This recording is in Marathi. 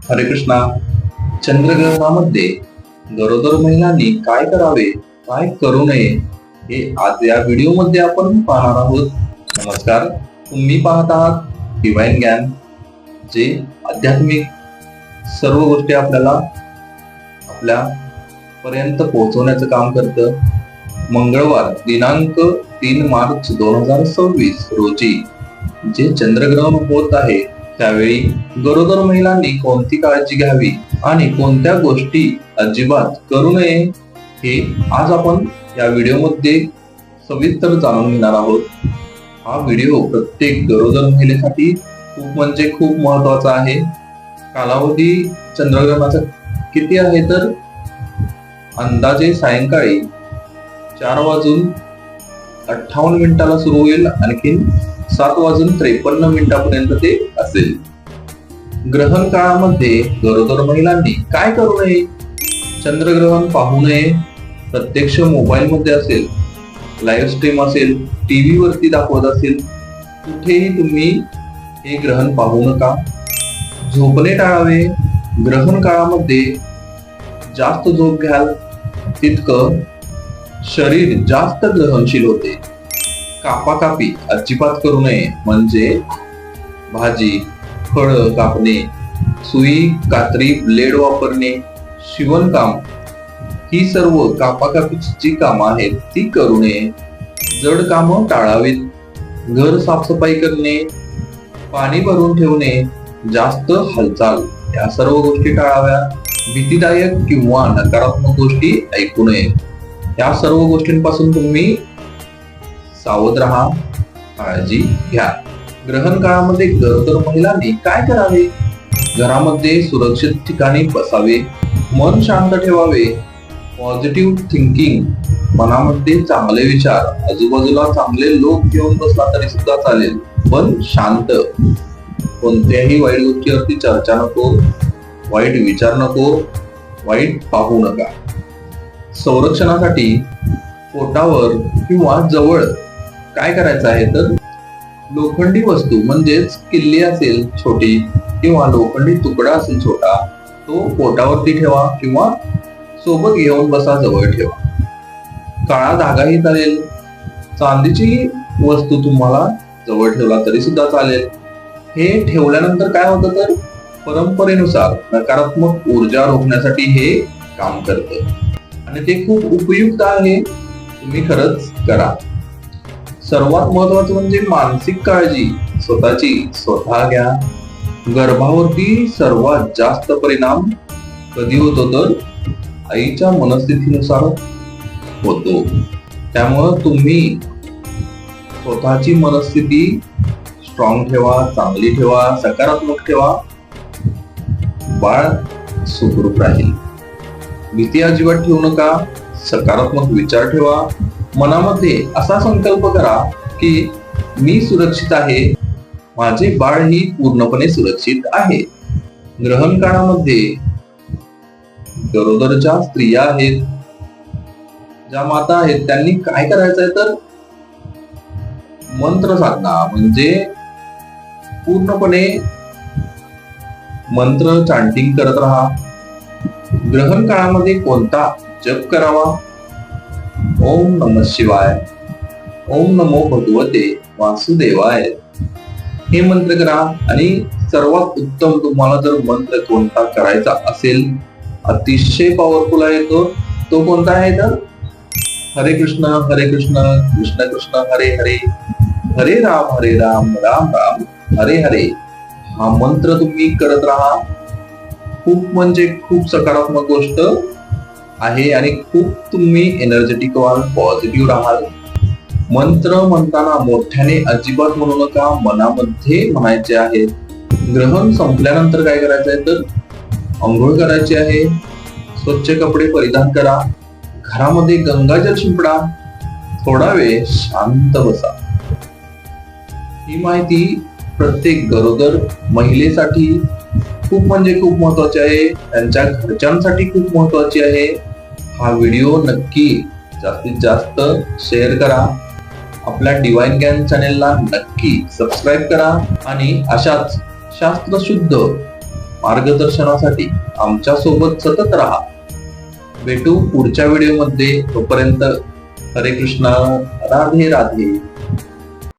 हरे कृष्णा. चंद्रग्रहणामध्ये गरोदर महिलांनी काय करावे, काय करू नये, हे आज या व्हिडिओमध्ये आपण पाहणार आहोत. नमस्कार, तुम्ही पाहत आहात डिवाइन ज्ञान, जे आध्यात्मिक सर्व गोष्टी आपल्या पर्यंत पोहोचवण्याचं काम करतं. मंगळवार दिनांक 3 मार्च 2026 रोजी जे चंद्रग्रहण होत आहे, त्यावेळी गरोदर महिलांनी कोणती काळजी घ्यावी आणि कोणत्या गोष्टी अजिबात करू नये, हे आज आपण या व्हिडिओमध्ये सविस्तर जाणून घेणार आहोत. हा व्हिडिओ प्रत्येक गरोदर महिलेसाठी खूप महत्वाचा आहे. कालावधी चंद्रग्रहणाचा किती आहे तर अंदाजे सायंकाळी 4:58 सुरू होईल, आणखी 7:53 ते असेल. ग्रहण काळामध्ये गरोदर महिलांनी काय करू नये? चंद्रग्रहण पाहू नये. प्रत्यक्ष मोबाईल मध्ये असेल, लाईव्ह स्ट्रीम असेल, टीव्ही वरती दाखवत असेल, कुठेही तुम्ही हे ग्रहण पाहू नका. झोपणे टाळावे. ग्रहण काळामध्ये जास्त झोप घ्याल तितकं शरीर जास्त ग्रहणशील होते. कापाकापी अजिबात करू नये, म्हणजे भाजी फळ कापणे, सुई कात्री ब्लेड वापरणे, शिवणकाम, ही सर्व कापाकापीची जी कामं आहेत ती करू नये. जड कामं टाळावीत. घर साफसफाई करणे, पाणी भरून ठेवणे, जास्त हालचाल, या सर्व गोष्टी टाळाव्या. भीतीदायक किंवा नकारात्मक गोष्टी ऐकू नये. या सर्व गोष्टींपासून तुम्ही सावध राहा, काळजी घ्या. ग्रहण काळामध्ये गरोदर महिलांनी काय करावे? घरामध्ये सुरक्षित ठिकाणी बसावे, मन शांत ठेवावे, पॉझिटिव्ह थिंकिंग, मनामध्ये चांगले विचार, आजूबाजूला चांगले लोक घेऊन बसला तरी सुद्धा चालेल, पण शांत. कोणत्याही वाईट गोष्टीवरती चर्चा नको, वाईट विचार नको, वाईट पाहू नका. संरक्षणासाठी पोटावर किंवा जवळ काय करायचं आहे तर लोखंडी वस्तू, म्हणजेच किल्ली असेल छोटी किंवा लोखंडी तुकडा असेल छोटा, तो पोटावरती ठेवा किंवा सोबत घेऊन बसा, जवळ ठेवा. काळा धागाही चालेल. चांदीची वस्तू तुम्हाला जवळ ठेवला तरी सुद्धा चालेल. हे ठेवल्यानंतर काय होतं तर परंपरेनुसार नकारात्मक ऊर्जा रोखण्यासाठी हे काम करतं आणि ते खूप उपयुक्त आहे. तुम्ही खरंच करा. सर्वात महत्वाचं म्हणजे मानसिक काळजी स्वतःची स्वतः घ्या. गर्भावरती सर्वात जास्त परिणाम कधी होतो तर आईच्या मनस्थितीनुसार होतो. त्यामुळं तुम्ही स्वतःची मनस्थिती स्ट्रॉंग ठेवा, चांगली ठेवा, सकारात्मक ठेवा. बाळ सुखरूप राहील. भीती अजिबात ठेवू नका. सकारात्मक विचार ठेवा. मनामध्ये असा संकल्प करा की मी सुरक्षित आहे, माझे बाळ ही पूर्णपणे सुरक्षित आहे. ग्रहण काळामध्ये गरोदर ज्या स्त्रिया आहेत, ज्या माता आहेत, त्यांनी काय करायचं आहे तर मंत्र साधना, म्हणजे पूर्णपणे मंत्र चांटिंग करत राहा. ग्रहण काळामध्ये कोणता जप करावा? ओम नमः शिवाय, ओम नमो भगवते वासुदेवाय, हे मंत्र करा. आणि सर्वात उत्तम तुम्हाला जर मंत्र कोणता करायचा असेल, अतिशय पॉवरफुल आहे तो कोणता आहे तर हरे कृष्ण कृष्ण कृष्ण हरे हरे, हरे राम राम राम हरे हरे, हा मंत्र तुम्ही करत राहा. खूप सकारात्मक गोष्ट आहे आणि खूप तुम्ही एनर्जेटिक व्हाल, पॉझिटिव्ह राहाल. मंत्र म्हणताना मोठ्याने अजिबात म्हणू नका, मनामध्ये म्हणायचे आहे. ग्रहण संपल्यानंतर काय करायचं आहे तर अंघोळ करायची आहे. स्वच्छ कपडे परिधान करा. घरामध्ये गंगाजल शिंपडा. थोडा वेळ शांत बसा. ही माहिती प्रत्येक गरोदर महिलेसाठी खूप महत्वाची आहे. त्यांच्या घरच्यांसाठी खूप महत्वाची आहे. हा व्हिडिओ नक्की जास्तीत जास्त शेअर करा. आपल्या डिवाइन ज्ञान चॅनेलला नक्की सबस्क्राईब करा आणि अशाच शास्त्रशुद्ध मार्गदर्शनासाठी आमच्या सोबत सतत राहा. भेटू पुढच्या व्हिडिओमध्ये. तोपर्यंत हरे कृष्णा, राधे राधे.